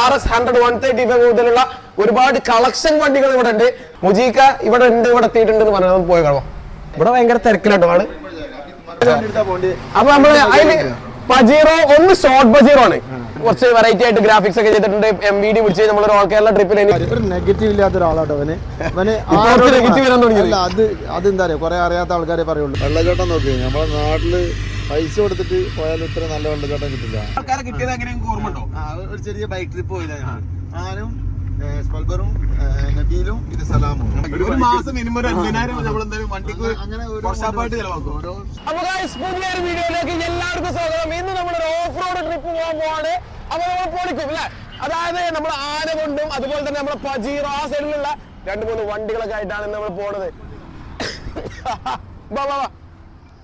RX100 135 മുതലുള്ള ഒരുപാട് collection വണ്ടികൾ ഇവിടെ ഉണ്ട്. മുജീക്ക ഇവിടെ ഉണ്ട്, ഇവിടെ എത്തിയിട്ടുണ്ടെന്ന് പറഞ്ഞത് പോയി കാണാം. ഇവിടെ ഭയങ്കര തിരക്കിലോട്ടോ ആള്. അപ്പൊ നമ്മള് അതില് പജീറോ ഒന്ന് ഷോർട്ട് പജീറോ ആണ്. കുറച്ച് വെറൈറ്റി ആയിട്ട് ഗ്രാഫിക്സ് ഒക്കെ ചെയ്തിട്ടുണ്ട്. MVD പിടിച്ച് നമ്മൾ ഓൾ കേരള ട്രിപ്പിൽ നെഗറ്റീവ് ഇല്ലാത്ത ഒരാളാട്ടോ അവന്. നെഗറ്റീവ് വരാൻ തുടങ്ങി. അതെന്താ പറയാ, കുറെ അറിയാത്ത ആൾക്കാരെ പറയുള്ളൂ. വെള്ളച്ചാട്ടം നോക്കി നമ്മളെ നാട്ടില് പൈസ കൊടുത്തിട്ട് പോയാലും ഇത്ര നല്ല വെള്ളച്ചാട്ടം കിട്ടില്ല. ആൾക്കാരെ കിട്ടിയത് എങ്ങനെയാണ് ഓർമ്മ ഉണ്ടോ? ഒരു ചെറിയ ബൈക്ക് ട്രിപ്പ് പോയില്ല ഞാനും സ്പൽബറും നബീലും ഇത് സലാമും. ഒരു മാസം മിനിമം 5,000 നമ്മളെന്തായാലും വണ്ടിക്ക് വർഷാപ്പായിട്ട് ചെലവാക്കും. അപ്പൊ പുതിയൊരു വീഡിയോയിലേക്ക് എല്ലാവർക്കും സ്വാഗതം. ഇന്ന് നമ്മളൊരു ഓഫ് റോഡ് ട്രിപ്പ് പോകാൻ പോവാണ്. അപ്പൊ നമ്മൾ പൊളിക്കും അല്ലെ. അതായത് നമ്മൾ ആന കൊണ്ടും അതുപോലെ തന്നെ നമ്മുടെ പജീറോ ആ സൈഡിലുള്ള 2-3 വണ്ടികളൊക്കെ ആയിട്ടാണ് നമ്മൾ പോണത്.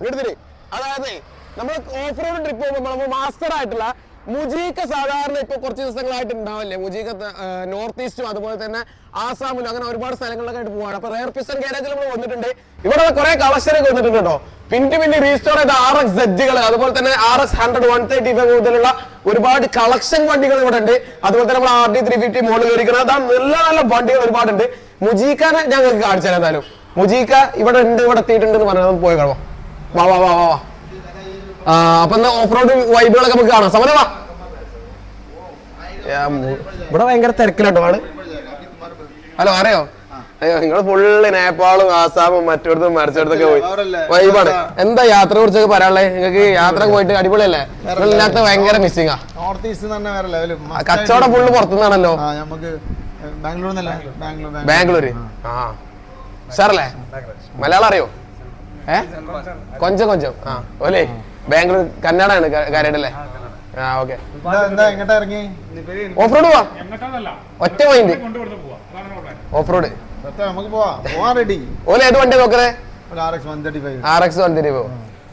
എടുത്തിട്ട് അതായത് നമ്മൾ ഓഫ് റോഡ് ട്രിപ്പ് പോകുമ്പോൾ നമ്മൾ മാസ്റ്റർ ആയിട്ടുള്ള മുജീക്ക സാധാരണ ഇപ്പൊ കുറച്ച് ദിവസങ്ങളായിട്ട് ഉണ്ടാവില്ലേ. മുജീക്ക നോർത്ത് ഈസ്റ്റും അതുപോലെ തന്നെ ആസാമിലും അങ്ങനെ ഒരുപാട് സ്ഥലങ്ങളിലൊക്കെ ആയിട്ട് പോവാണ്. അപ്പൊ റെയർ പിസ്റ്റൺ ഗാരേജിൽ നമ്മൾ വന്നിട്ടുണ്ട്. ഇവിടെ കുറെ കളക്ഷനൊക്കെ വന്നിട്ടുണ്ട് കേട്ടോ. പിന്നെ റീസ്റ്റോർ ചെയ്ത RX ZG അതുപോലെ തന്നെ RX100 135 മുതലുള്ള ഒരുപാട് കളക്ഷൻ വണ്ടികൾ ഇവിടെ ഉണ്ട്. അതുപോലെ തന്നെ നമ്മൾ RD 350 മോഡൽ കയറിക്കുന്നത് അതാണ് നല്ല നല്ല വണ്ടികൾ ഒരുപാടുണ്ട്. മുജീക്കാനെ ഞങ്ങൾക്ക് കാണിച്ചു തരാം. എന്തായാലും മുജീക്ക ഇവിടെ ഉണ്ട്, ഇവിടെ എത്തിയിട്ടുണ്ടെന്ന് പറഞ്ഞത് പോയി കാണാം. വാ വാ വാ വാ. അപ്പൊ എന്താ ഓഫ് റോഡ് വൈബുകളൊക്കെ നമുക്ക് കാണാം. സമരം വാ. ഇവിടെ ഭയങ്കര തിരക്കിലോട്ടോ ആള്. ഹലോ അറിയോ? അയ്യോ നിങ്ങള് ഫുള്ള് നേപ്പാളും ആസാമും മറ്റോടത്തും മറിച്ചിടത്തൊക്കെ പോയി വൈബാണ്. എന്താ യാത്രയെ കുറിച്ചൊക്കെ പറയാനുള്ളത്? നിങ്ങൾക്ക് യാത്ര പോയിട്ട് അടിപൊളിയല്ലേ? ഇല്ലാത്ത ഭയങ്കര മിസ്സിംഗാ. കച്ചവടം ഫുള്ള് പുറത്തുനിന്നാണല്ലോ. ബാംഗ്ലൂര്. ആ സാറല്ലേ മലയാളം അറിയോ? കൊഞ്ചം കൊഞ്ചം. ആ ഓലേ ബാംഗ്ലൂർ കന്നഡയാണ് കാര്യമായിട്ടല്ലേ? ആ ഓക്കെ. ഓഫ് റോഡ് പോവാ. ഒറ്റ മൈൻഡ് ഓഫ് റോഡ്. ഓല ഏത് വണ്ടി നോക്കണേ? RX 135.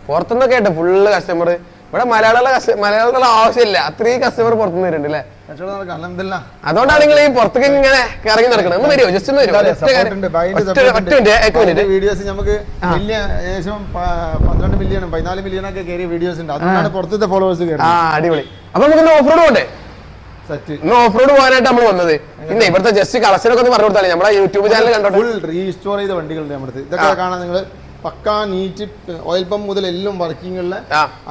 പുറത്തുനിന്നൊക്കെ ആയിട്ട് ഫുള്ള് കസ്റ്റമർ. ഇവിടെ മലയാളികളുടെ ആവശ്യമില്ല, അത്രയും കസ്റ്റമർ പുറത്തുനിന്ന് വരുന്നുണ്ട് അല്ലേ? അതുകൊണ്ടാണ് നിങ്ങൾ ഈ പുറത്തേക്ക് ഇങ്ങനെ ഇറങ്ങി നടക്കണം. ഒന്ന് വരുമോ? ജസ്റ്റ് ഒന്ന് വരുമോ? വീഡിയോസ് നമുക്ക് ഏകദേശം 12 മില്യൺ 14 മില്യൺ ഒക്കെ കയറിയ വീഡിയോസ് ഉണ്ട്. അതുകൊണ്ടാണ് പുറത്തത്തെ ഫോളോവേഴ്സ്. അടിപൊളി. അപ്പൊ നമുക്ക് ഓഫ് റോഡ് പോണ്ടേ? ഇന്ന് ഓഫ് റോഡ് പോകാനായിട്ട് നമ്മൾ വന്നത്. ഇന്ന് ഇവിടുത്തെ ജസ്റ്റ് കളക്ഷനൊക്കെ ഒന്ന് പറഞ്ഞു കൊടുത്താലേ നമ്മളെ യൂട്യൂബ് ചാനൽ കണ്ടോ. ഫുൾ റീസ്റ്റോർ ചെയ്ത വണ്ടികളുണ്ട് നമ്മുടെ. ഇതൊക്കെ കാണാൻ നിങ്ങൾ പക്കാ നീറ്റ് ഓയിൽ പമ്പ് മുതൽ എല്ലാം വർക്കിംഗ് ഉള്ള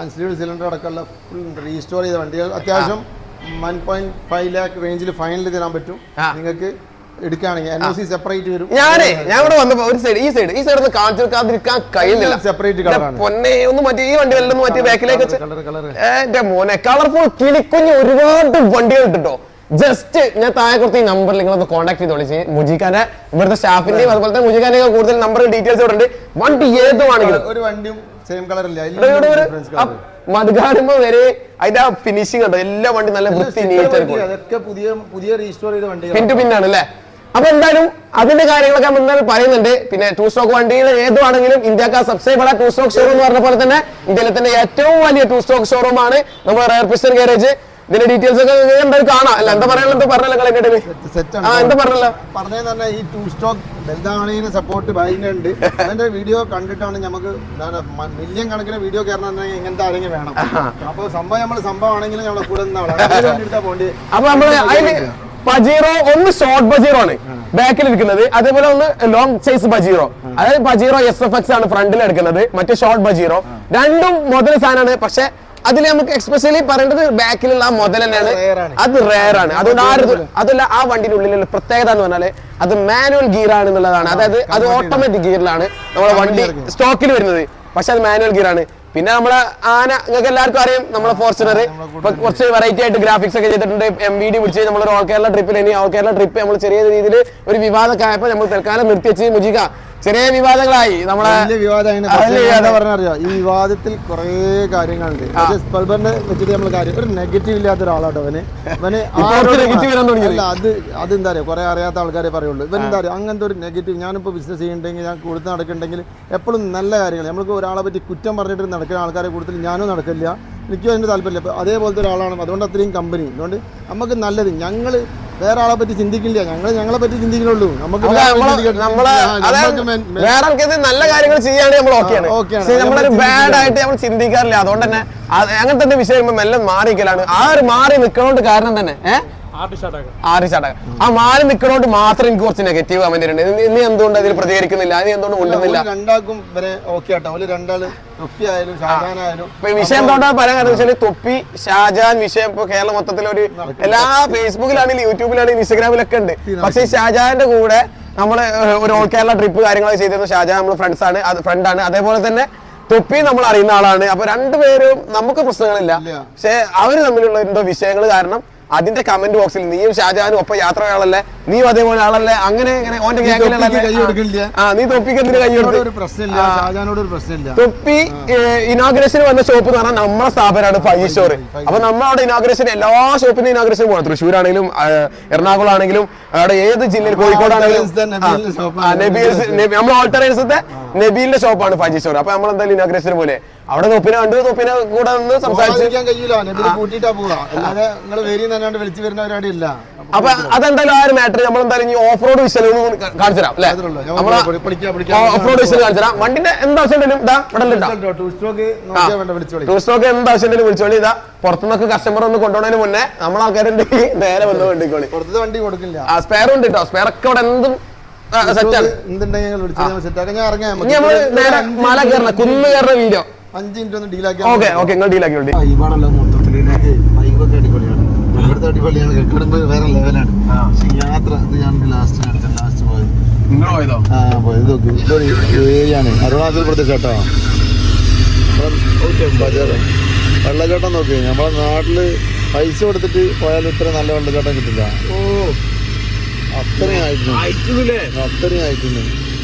അൺസ്ലീവ്ഡ് സിലിണ്ടർ അടക്കമുള്ള ഫുൾ റീസ്റ്റോർ ചെയ്ത വണ്ടികൾ. അത്യാവശ്യം 1.5 lakh റേഞ്ചിൽ ഫൈനൽ തരാൻ പറ്റും നിങ്ങൾക്ക് എടുക്കുകയാണെങ്കിൽ. NOC സെപ്പറേറ്റ് വരും. ഞാൻ ഇവിടെ വന്നപ്പോ ഒരു സൈഡ് ഈ സൈഡ് കാണിച്ചു വെക്കാതിരിക്കാൻ കഴിയുന്നില്ല. സെപ്പറേറ്റ് കളറാണ്. പൊന്നെ ഒന്ന് മറ്റേ ഈ വണ്ടി വല്ലതും മറ്റേ ബാക്കിലേക്ക് എന്റെ മോനെ കളർഫുൾ കിളിക്കുഞ്ഞ് ഒരുപാട് വണ്ടികൾ കിട്ടോ. ജസ്റ്റ് ഞാൻ താഴെ കൊടുത്ത ഈ നമ്പറിൽ നിങ്ങളൊന്ന് കോൺടാക്ട് ചെയ്ത് വിളിച്ച് മുജീഖാന്റെ ഇവിടുത്തെ സ്റ്റാഫിന്റെയും അതുപോലെ തന്നെ മുജീഖാന്റെ കൂടുതൽ നമ്പർ ഡീറ്റെയിൽസ് ഇവിടെ ഉണ്ട്. വണ്ടി ഏതുവാണെങ്കിലും ഒരു വണ്ടിയും സെയിം കളറില്ല. മധുകാടുമ്പോ വരെ അതിന്റെ ആ ഫിനിഷിംഗ് ഉണ്ടോ? എല്ലാ വണ്ടി നല്ല വൃത്തി അതൊക്കെ പുതിയ റീസ്റ്റോർ ചെയ്ത വണ്ടി പിൻ ടു പിന്നാണ് അല്ലേ? അപ്പൊ എന്തായാലും അതിന്റെ കാര്യങ്ങളൊക്കെ എന്തായാലും പറയുന്നുണ്ട്. പിന്നെ 2 സ്റ്റോക്ക് വണ്ടികൾ ഏതുവാണെങ്കിലും ഇന്ത്യക്കാർ സബ്സ്ക്രൈബ് 2 സ്റ്റോക്ക് ഷോറൂം എന്ന് പറഞ്ഞ പോലെ തന്നെ ഇന്ത്യയിലെ തന്നെ ഏറ്റവും വലിയ 2 സ്റ്റോക്ക് ഷോറൂം ആണ് നമ്മുടെ റെയർ പിസ്റ്റൺ ഗാരേജ്. ഇതിന്റെ ഡീറ്റെയിൽസ് ഒക്കെ എന്തായാലും കാണാം. അല്ല എന്താ പറയാനുള്ള എന്താ പറഞ്ഞല്ലോ എന്താ പറഞ്ഞല്ലോ പറഞ്ഞ ഈ 2 സ്റ്റോക്ക് വലുതാണെങ്കിലും സപ്പോർട്ട് ഭയങ്കരണ്ട്. അതിന്റെ വീഡിയോ കണ്ടിട്ടാണ് നമുക്ക് മില്യൺ കണക്കിന് വീഡിയോ കയറണം. ഇങ്ങനത്തെ ആരെങ്കിലും വേണം. അപ്പൊ സംഭവം ആണെങ്കിലും നമ്മളെ കൂടെ പോകേണ്ടി. അപ്പൊ നമ്മള് അതിന് പജീറോ ഒന്ന് ഷോർട്ട് പജീറോ ആണ് ബാക്കിൽ ഇരിക്കുന്നത്. അതേപോലെ ഒന്ന് ലോങ് സൈസ് പജീറോ. അതായത് പജീറോ SFX ആണ് ഫ്രണ്ടിൽ എടുക്കുന്നത്. മറ്റേ ഷോർട്ട് പജീറോ രണ്ടും മുതൽ സാധനമാണ്. പക്ഷെ അതിൽ നമുക്ക് എക്സ്പെഷ്യലി പറയേണ്ടത് ബാക്കിലുള്ള ആ മുതൽ തന്നെയാണ്. അത് റെയർ ആണ്. അതുകൊണ്ട് അതല്ല ആ വണ്ടിയുടെ ഉള്ളിലുള്ള പ്രത്യേകത എന്ന് പറഞ്ഞാല് അത് മാനുവൽ ഗിയർ ആണ് എന്നുള്ളതാണ്. അതായത് അത് ഓട്ടോമാറ്റിക് ഗിയറിലാണ് നമ്മളെ വണ്ടി സ്റ്റോക്കിൽ വരുന്നത്. പക്ഷെ അത് മാനുവൽ ഗിയർ ആണ്. പിന്നെ നമ്മളെ ആന നിങ്ങൾക്ക് എല്ലാവർക്കും അറിയാം. നമ്മളെ ഫോർച്യൂണർ ഇപ്പൊ കുറച്ച് വെറൈറ്റി ആയിട്ട് ഗ്രാഫിക്സ് ഒക്കെ ചെയ്തിട്ടുണ്ട്. MVD പിടിച്ച് നമ്മളൊരു ഓൾ കേരള ട്രിപ്പിൽ ഓൾ കേരള ട്രിപ്പ് നമ്മൾ ചെറിയ രീതിയിൽ ഒരു വിവാദമൊക്കെ ആയപ്പോൾ നമ്മൾ തൽക്കാലം നിർത്തിവെച്ച് മുജീക്ക ചെറിയ വിവാദങ്ങളായി. നമ്മളെ പറഞ്ഞറിയോ ഈ വിവാദത്തിൽ കുറെ കാര്യങ്ങളുണ്ട്. സ്പൽബറിനെ വെച്ചിട്ട് നമ്മൾ കാര്യം ഒരു നെഗറ്റീവ് ഇല്ലാത്ത ഒരാളാട്ടോ അവന്. അതെന്താ പറയുക, കുറെ അറിയാത്ത ആൾക്കാരെ പറയുള്ളൂ. ഇവൻ എന്താ പറയുക അങ്ങനത്തെ ഒരു നെഗറ്റീവ്. ഞാനിപ്പോൾ ബിസിനസ് ചെയ്യുന്നുണ്ടെങ്കിൽ ഞാൻ കൊടുത്ത് നടക്കുന്നുണ്ടെങ്കിൽ എപ്പോഴും നല്ല കാര്യങ്ങൾ. നമുക്ക് ഒരാളെ പറ്റി കുറ്റം പറഞ്ഞിട്ട് നടക്കുന്ന ആൾക്കാരെ കൂടുതൽ ഞാനും നടക്കില്ല. എനിക്കും അതിൻ്റെ താല്പര്യമില്ല. അതേപോലത്തെ ഒരാളാണ്. അതുകൊണ്ട് അത്രയും കമ്പനി. അതുകൊണ്ട് നമുക്ക് നല്ലത് ഞങ്ങൾ വേറെ ആളെ പറ്റി ചിന്തിക്കില്ല. ഞങ്ങളെ പറ്റി ചിന്തിക്കുന്നുള്ളൂ. നമുക്ക് നല്ല കാര്യങ്ങൾ ചെയ്യാണെങ്കിൽ നമ്മൾ ഓക്കെയാണ്. നമ്മളൊരു ബാഡ് ആയിട്ട് നമ്മൾ ചിന്തിക്കാറില്ല. അതുകൊണ്ട് തന്നെ അങ്ങനത്തെ വിഷയം മെല്ലെ മാറിക്കലാണ്. ആ ഒരു മാറി നിൽക്കണോണ്ട് കാരണം തന്നെ ആർട്ടിസ്റ്റ് അറ്റാക്ക്. ആ മാറി നിൽക്കണോണ്ട് മാത്രം എനിക്ക് കുറച്ച് നെഗറ്റീവ് കമന്റ് ഉണ്ട്. ഇനി എന്തുകൊണ്ട് അതിൽ പ്രതികരിക്കുന്നില്ല, ഇനി എന്തുകൊണ്ട് കൊണ്ടുന്നില്ല? രണ്ടാൾക്കും വരെ ഓക്കെ ആട്ടോ. അവര് രണ്ടാള് തൊപ്പി ആയാലും ഷാജാൻ ആയാലും വിഷയം എന്തുകൊണ്ടാണ് പറയാൻ കാരണം വെച്ചാൽ തൊപ്പി ഷാജാൻ വിഷയം ഇപ്പൊ കേരളം മൊത്തത്തിൽ ഒരു എല്ലാ ഫേസ്ബുക്കിലാണെങ്കിലും യൂട്യൂബിലാണെങ്കിലും ഇൻസ്റ്റാഗ്രാമിലൊക്കെ ഉണ്ട്. പക്ഷെ ഷാജാന്റെ കൂടെ നമ്മള് ഒരു ഓൾ കേരള ട്രിപ്പ് കാര്യങ്ങളൊക്കെ ചെയ്തിരുന്നു. ഷാജാൻ നമ്മള് ഫ്രണ്ടാണ്. അതേപോലെ തന്നെ തൊപ്പി നമ്മൾ അറിയുന്ന ആളാണ്. അപ്പൊ രണ്ടുപേരും നമുക്ക് പ്രശ്നങ്ങളില്ല. പക്ഷെ അവര് തമ്മിലുള്ള എന്തോ വിഷയങ്ങൾ കാരണം അതിന്റെ കമന്റ് ബോക്സിൽ നീയും ഷാജാനും ഒപ്പം യാത്രയാളല്ലേ, നീയും അതേപോലെ ആളല്ലേ, അങ്ങനെ ഓന്റെ ഗ്യാങ്ങിലുള്ള നീ തൊപ്പിക്ക് എന്തിനു കൈ കൊടുത്തു? തൊപ്പി ഇനോഗ്രേഷൻ വന്ന ഷോപ്പ് എന്ന് പറഞ്ഞാൽ നമ്മുടെ സ്ഥാപനമാണ് 5 സ്റ്റോർ. അപ്പൊ നമ്മളവിടെ ഇനോഗ്രേഷൻ എല്ലാ ഷോപ്പിന്റെ ഇനോഗ്രേഷൻ പോകണം. തൃശ്ശൂരാണെങ്കിലും എറണാകുളം ആണെങ്കിലും അവിടെ ഏത് ജില്ലയിൽ, കോഴിക്കോടാണെങ്കിലും നമ്മൾ ഓൾട്ടറേഴ്സത്തെ നബീലിന്റെ ഷോപ്പാണ് 5 സ്റ്റോർ. അപ്പൊ നമ്മൾ എന്തായാലും ഇനോഗ്രേഷൻ പോലെ അവിടെ തൊപ്പിനെ കണ്ടു, തൊപ്പിനെ കൂടെ ഒന്ന് സംസാരിച്ചു. അപ്പൊ അതെന്തായാലും ആ ഒരു മാറ്റർ നമ്മളെന്തായാലും ഓഫ് റോഡ് വിഷയം കാണിച്ചു തരാം അല്ലെ? ഓഫ് റോഡ് വിഷയം കാണിച്ചു തരാം. വണ്ടിന്റെ എന്താവശ്യം ടൂ സ്റ്റോക്ക് എന്താവശ്യം വിളിച്ചോളി. ഇതാ പുറത്തുനിന്നൊക്കെ കസ്റ്റമർ ഒന്ന് കൊണ്ടുപോകുന്നതിന് മുന്നേ നമ്മളെ ആൾക്കാരുണ്ടെങ്കിൽ നേരെ വന്ന് വണ്ടിക്കോളി. വണ്ടി കൊടുക്കില്ല. സ്പെയർ ഉണ്ട് കേട്ടോ. സ്പെയർ ഒക്കെ അവിടെ എന്തും സെറ്റാണ്. നേരെ മല കയറണ കുന്ന് കയറുന്ന വീഡിയോ 5 മിനിറ്റ് ഒന്ന് ഡീലാക്കി. ഓക്കെ നിങ്ങൾ ഡീലാക്കി. അടിപൊളിയാണ്. കെട്ടിടുമ്പോ വേറെ ലെവലാണ്. യാത്ര ഞാൻ ലാസ്റ്റ് പോയത് ഏരിയാണ് അരുണാചൽ പ്രദേശ് കേട്ടോ. വെള്ളച്ചാട്ടം നോക്കി നമ്മളെ നാട്ടില് പൈസ കൊടുത്തിട്ട് പോയാലും ഇത്ര നല്ല വെള്ളച്ചാട്ടം കിട്ടില്ല. അത്രയും ആയിട്ടുണ്ട്.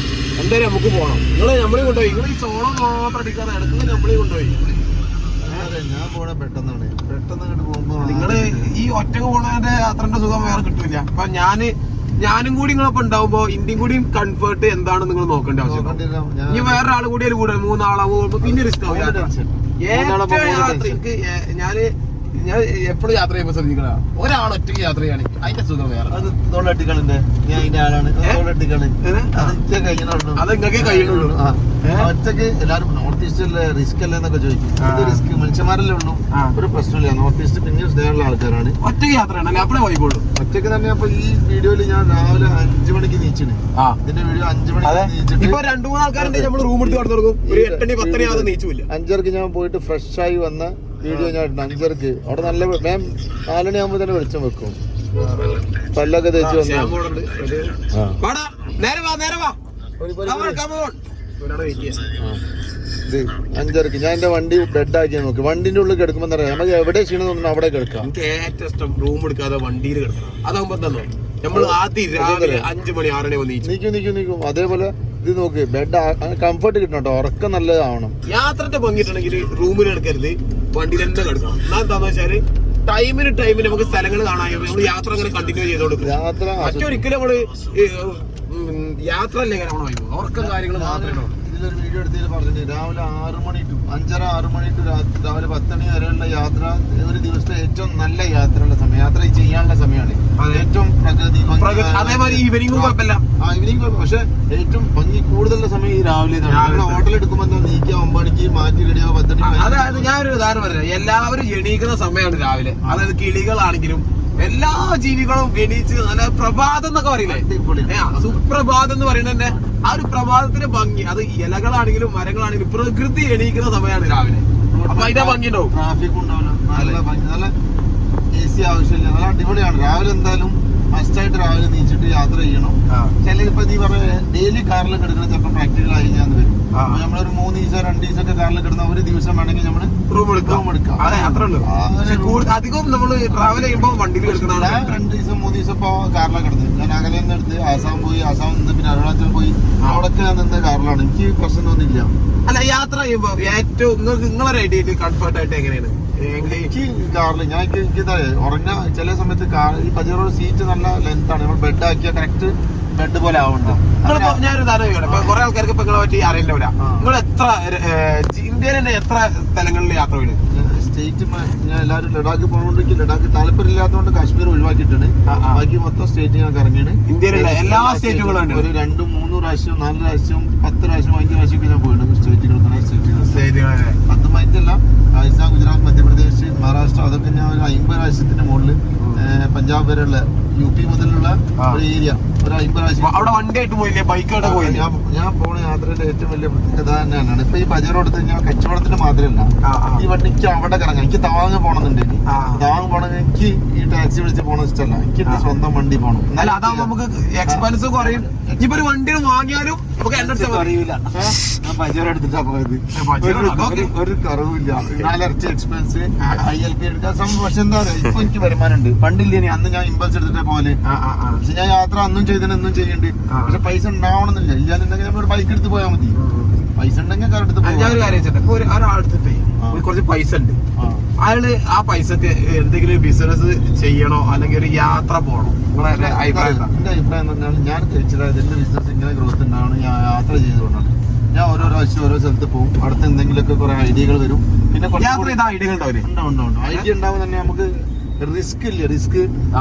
എന്തായാലും നമുക്ക് പോകണം. നമ്മളെ കൊണ്ടുപോയി ഈ സോളോ മാത്രം അടിക്കാതെ ഇടയ്ക്ക് നമ്മളെ കൊണ്ടുപോയി. ഞാൻ പോണ പെട്ടെന്ന് അങ്ങോട്ട് പോകുമ്പോ നിങ്ങള് ഈ ഒറ്റക്ക് പോണതിന്റെ യാത്രന്റെ സുഖം വേറെ കിട്ടില്ല. അപ്പൊ ഞാനും കൂടി നിങ്ങളൊപ്പം ഉണ്ടാവുമ്പോ ഇന്ത്യയും കൂടി കംഫർട്ട് എന്താണ് നിങ്ങൾ നോക്കേണ്ട ആവശ്യം. ഇനി വേറെ ആൾ കൂടി ഒരു കൂടെ 3 ആളാവുമ്പോ പിന്നെ റിസ്ക് ആവും. ഞാൻ എപ്പോഴും യാത്ര ചെയ്യുമ്പോ ശ്രദ്ധിക്കണ ഒരാൾ ഒറ്റയ്ക്ക് യാത്ര ചെയ്യുകയാണെങ്കിൽ അതിന്റെ സുഖം വേറെ. അത് തോളട്ടിക്കളിന്റെ ഞാൻ അതിന്റെ ആളാണ്. അത് നിങ്ങൾക്ക് കഴിയുള്ളൂ. ഒറ്റക്ക് എല്ലാവരും നോർത്ത് ഈസ്റ്റിലെ റിസ്ക് അല്ലേ എന്നൊക്കെ ചോദിക്കും. ഇത് റിസ്ക് മനുഷ്യന്മാരല്ലേ ഉള്ളൂ, ഒരു പ്രശ്നമില്ല. നോർത്ത് ഈസ്റ്റ് പിന്നെ സ്നേഹമുള്ള ആൾക്കാരാണ്. ഒറ്റയ്ക്ക് യാത്രയാണ് അപ്പഴേ പോയിക്കോളൂ. ഒറ്റയ്ക്ക് തന്നെ. അപ്പൊ ഈ വീഡിയോയിൽ ഞാൻ രാവിലെ 5 മണിക്ക് നീച്ചിന്. ഇതിന്റെ വീഡിയോ 5 മണിക്ക് നീച്ചിട്ട് ഇപ്പൊ 2-3 ആൾക്കാരുണ്ട് നമ്മൾ റൂം എടുത്ത് കടന്നു കൊടുക്കും. 8 10 ആവാതെ നീച്ചില്ല. 5:30 ഞാൻ പോയിട്ട് ഫ്രഷ് ആയി വന്ന വീഡിയോ ഞാൻ 5:30 അവിടെ നല്ല മാം 4 മണിയാകുമ്പോ തന്നെ വെളിച്ചം വെക്കും. പല്ലൊക്കെ തേച്ച് വന്നു. 5:30 ഞാൻ എന്റെ വണ്ടി ബെഡ് ആക്കി നോക്കി. വണ്ടിന്റെ ഉള്ളിൽ കിടക്കുമ്പോ എന്താ പറയാ, നമുക്ക് എവിടെ ക്ഷീണം തോന്നുന്നു അവിടെ കിടക്കാം. എനിക്ക് ഏറ്റവും ഇഷ്ടം റൂം എടുക്കാതെ വണ്ടിയിൽ കിടക്കണം. അതാകുമ്പോ തന്നെ നമ്മൾ ആദ്യം രാവിലെ 5 മണി 6 മണി നീക്കും. അതേപോലെ ഇത് നോക്ക്, ബെഡ് കംഫർട്ട് കിട്ടണം കേട്ടോ. ഉറക്കം നല്ലതാവണം. യാത്രന്റെ ഭംഗിട്ടുണ്ടെങ്കിൽ റൂമിൽ എടുക്കരുത്, വണ്ടിയിൽ തന്നെ കിടക്കണം. എന്നാ എന്താന്ന് വെച്ചാല് ടൈമിന് നമുക്ക് സ്ഥലങ്ങൾ കാണാൻ നമ്മൾ യാത്ര അങ്ങനെ കണ്ടിന്യൂ ചെയ്ത് കൊടുക്കും. മറ്റൊരിക്കലും നമ്മള് യാത്ര അല്ലേ കാരണം ഉറക്കം കാര്യങ്ങൾ മാത്രമേ. ഇതിലൊരു വീഡിയോ എടുത്തതിൽ പറഞ്ഞിട്ട് രാവിലെ 6 മണി ടു 5:30 മണി ടു രാവിലെ 10 മണി വരെയുള്ള യാത്ര ഒരു ദിവസത്തെ ഏറ്റവും നല്ല യാത്രയുള്ള സമയം, യാത്ര ചെയ്യാനുള്ള സമയമാണ്. ഏറ്റവും പ്രകൃതി അതേമാതിരി ഈവനിങ്ങും കുഴപ്പമില്ല. ഈവനിങ് കുഴപ്പം. പക്ഷെ ഏറ്റവും ഭംഗി കൂടുതലുള്ള സമയം ഈ രാവിലെ. ഹോട്ടൽ എടുക്കുമ്പോൾ എന്താ നീക്കുക 9 മണിക്ക് മാറ്റി റെഡിയാവും 10 മണി. അതായത് ഞാനൊരു ഉദാഹരണം പറയാം. എല്ലാവരും എണീക്കുന്ന സമയമാണ് രാവിലെ. അതായത് കിളികളാണെങ്കിലും എല്ലാ ജീവികളും എണീച്ച് നല്ല പ്രഭാതം എന്നൊക്കെ പറയില്ലേ, സുപ്രഭാതം എന്ന് പറയുന്നത് തന്നെ ആ ഒരു പ്രഭാതത്തിന്റെ ഭംഗി. അത് ഇലകളാണെങ്കിലും മരങ്ങളാണെങ്കിലും പ്രകൃതി എണീക്കുന്ന സമയമാണ് രാവിലെ. അപ്പൊ അതിന്റെ ഭംഗി ഉണ്ടാവും. ട്രാഫിക് ഉണ്ടാവില്ല. നല്ല ഭംഗി, നല്ല AC ആവശ്യമില്ല. നല്ല അടിപൊളിയാണ്. രാവിലെ എന്തായാലും മസ്റ്റായിട്ട് രാവിലെ നീച്ചിട്ട് യാത്ര ചെയ്യണം. ചിലപ്പോ നീ പറഞ്ഞ ഡെയിലി കാറിൽ കിടക്കുന്ന ചിലപ്പോൾ പ്രാക്ടിക്കൽ ആയി ഞാൻ വരും. നമ്മളൊരു 3 ദിവസം 2 ദിവസമൊക്കെ കാറിൽ കിടന്ന ഒരു ദിവസം വേണമെങ്കിൽ നമ്മള് റൂം എടുക്കാം. അധികം നമ്മള് ട്രാവൽ ചെയ്യുമ്പോൾ വണ്ടിയിൽ എടുക്കണം. 2 ദിവസം 3 ദിവസം ഇപ്പൊ കാറിലാണ് കിടന്നത്. ഞാൻ അകലെ നിന്ന് എടുത്ത് ആസാം പോയി, ആസാം നിന്ന് പിന്നെ അരുണാചൽ പോയി, അവിടൊക്കെ ഞാൻ നിന്ന കാറിലാണ്. എനിക്ക് പ്രശ്നമൊന്നുമില്ല. അല്ല, യാത്ര ചെയ്യുമ്പോ ഏറ്റവും നിങ്ങളെ ഐഡിയ കംഫർട്ട് ആയിട്ട് എങ്ങനെയാണ്? എനിക്ക് കാറിൽ എനിക്ക് ഉറങ്ങാൻ ചില സമയത്ത് ഈ പജറോ സീറ്റ് നല്ല ലെങ്ത് ആണ്. നമ്മൾ ബെഡ് ആക്കിയ കറക്റ്റ് ബെഡ് പോലെ ആവണ്ട. ഞാനൊരു ധാരണ കുറെ ആൾക്കാർക്ക് ഇപ്പൊ നിങ്ങളെ പറ്റി അറിയില്ല. നിങ്ങൾ എത്ര ഇന്ത്യയിൽ തന്നെ എത്ര സ്ഥലങ്ങളിൽ യാത്ര ചെയ്തു? സ്റ്റേറ്റ് ഞാൻ എല്ലാവരും ലഡാക്ക് പോകുന്നതുകൊണ്ട് ലഡാക്ക് താല്പര്യമില്ലാത്തതുകൊണ്ട് കാശ്മീർ ഒഴിവാക്കിയിട്ടുണ്ട്. ബാക്കി മൊത്തം സ്റ്റേറ്റ് ഞാൻ കറങ്ങിയാണ്. ഇന്ത്യയിലുള്ള എല്ലാ സ്റ്റേറ്റുകളും ഉണ്ട്. ഒരു 2, 3 പ്രാവശ്യം 4 പ്രാവശ്യം 10 പ്രാവശ്യം 5 പ്രാവശ്യം ഞാൻ പോയിട്ടുണ്ട് സ്റ്റേറ്റുകൾ. 10 മൈറ്റല്ല, രാജസ്ഥാൻ, ഗുജറാത്ത്, മധ്യപ്രദേശ്, മഹാരാഷ്ട്ര, അതൊക്കെ ഞാൻ ഒരു 50 പ്രാവശ്യത്തിന്റെ മുകളിൽ പഞ്ചാബ് വരെയുള്ള UP മുതലുള്ള ഒരു ഏരിയ ഒരു 50 പ്രാവശ്യം. അവിടെ വണ്ടിയായിട്ട് പോയില്ലേ, ബൈക്കായിട്ട് പോയില്ലേ? ഞാൻ പോണ യാത്രയുടെ ഏറ്റവും വലിയ പ്രത്യേകത തന്നെയാണ്. ഇപ്പൊ ഈ പജറോ എടുത്ത് ഞാൻ കച്ചവടത്തിന് മാത്രമല്ല, ഈ വണ്ടിക്ക് അവിടെ കറങ്ങാം. എനിക്ക് തവാങ് പോകണമെന്നുണ്ട്. തവാങ് പോകണമെങ്കിൽ എനിക്ക് ഈ ടാക്സി വിളിച്ച് പോകണ ഇഷ്ടമല്ല. എനിക്ക് എന്റെ സ്വന്തം വണ്ടി പോകണം. അല്ല, അതാവുമ്പോ നമുക്ക് എക്സ്പെൻസ് കുറയും. ഇപ്പൊ ഒരു വണ്ടി വാങ്ങിയാലും നമുക്ക് എണ്ണ അറിയില്ല. ഞാൻ പജറോ എടുത്തിട്ടാ പോയത്. ഒരു കുറവില്ല. 4 ഇരട്ടി എക്സ്പെൻസ്, ILP എടുക്കാൻ സമയം. പക്ഷെ എന്താ പറയുക, ഇപ്പൊ എനിക്ക് വരുമാനമുണ്ട്. പണ്ടില്ലേ, അന്ന് ഞാൻ ഇമ്പൾസ് എടുത്തിട്ടേ പോലെ. പക്ഷെ ഞാൻ യാത്ര അന്നും ചെയ്തിട്ടും ചെയ്യുന്നുണ്ട്. പക്ഷെ പൈസ ഉണ്ടാവണമെന്നില്ല. ഇല്ലാന്നുണ്ടെങ്കിൽ നമ്മൾ ഒരു ബൈക്ക് എടുത്ത് പോയാൽ മതി. പൈസ ഉണ്ടെങ്കിൽ കാർ എടുത്ത് പോകാം. ഞാൻ ഒരു കാര്യം വെച്ചിട്ട് ഒരാളെടുത്തിട്ടേ കുറച്ച് പൈസ ഉണ്ട്, അയാള് ആ പൈസക്ക് എന്തെങ്കിലും ബിസിനസ് ചെയ്യണോ അല്ലെങ്കിൽ ഒരു യാത്ര പോകണോ? എന്റെ അഭിപ്രായം എന്ന് പറഞ്ഞാൽ, ഞാൻ കഴിച്ചതായത് എന്റെ ബിസിനസ് ഇങ്ങനെ ഗ്രോത്ത് ഉണ്ടാവണം ഞാൻ യാത്ര ചെയ്തുകൊണ്ടാണ്. ഞാൻ ഓരോ പ്രാവശ്യം ഓരോ സ്ഥലത്ത് പോകും. അടുത്ത് എന്തെങ്കിലുമൊക്കെ കുറെ ഐഡിയകൾ വരും. പിന്നെ യാത്ര ചെയ്ത ഐഡിയകൾ ഉണ്ടാവും. ഐഡിയ ഉണ്ടാവും തന്നെ. നമുക്ക് റിസ്ക് ഇല്ല.